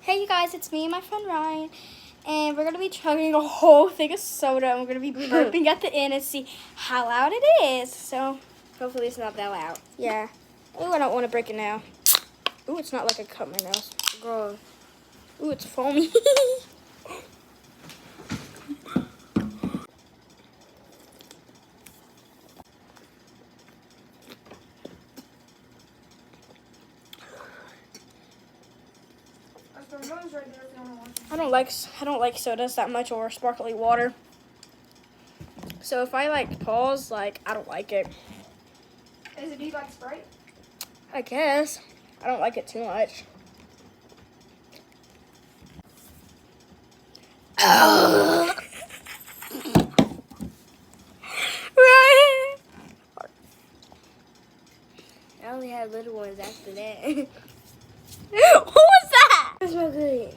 Hey you guys, it's me and my friend Ryan, and we're gonna be chugging a whole thing of soda, and we're gonna be burping at the end and see how loud it is. So hopefully it's not that loud. Yeah. Ooh, I don't want to break it now. Ooh, it's not like I cut my nails. Girl. Ooh, it's foamy. I don't like sodas that much or sparkly water. So if I like pause, like I don't like it. Do you like Sprite? I guess. I don't like it too much. Ryan. I only had little ones after that. What was that? That's not good.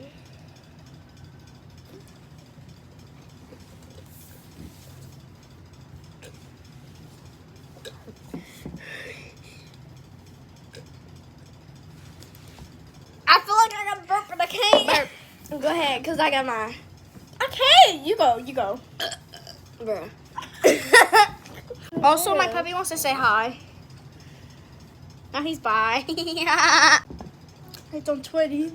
I feel like I got burp, but I can't. Burp. Go ahead, because I got mine. I can't. You go. Bruh. Also, my puppy wants to say hi. Now he's bye. It's on 20.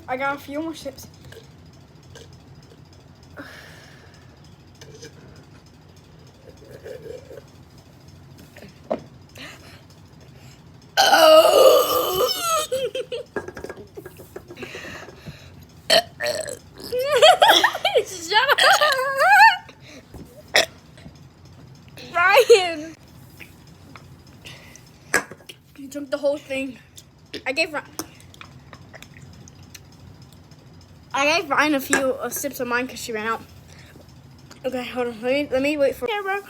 I got a few more sips. Shut up. Ryan. You drank the whole thing. I gave Ryan a few sips of mine because she ran out. Okay, hold on. Let me wait for camera.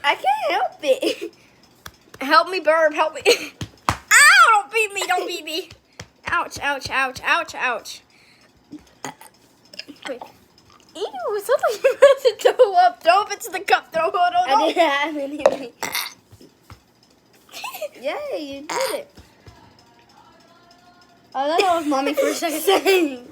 I can't help it. Help me, burp. Help me. Ow! Don't beat me. Don't beat me. Ouch, ouch, ouch, ouch, ouch. Wait. Ew, it sounds like you're about to throw up. Throw up into the cup. Throw it on. I didn't. Yeah, you did it. I thought that was mommy for a second. Same.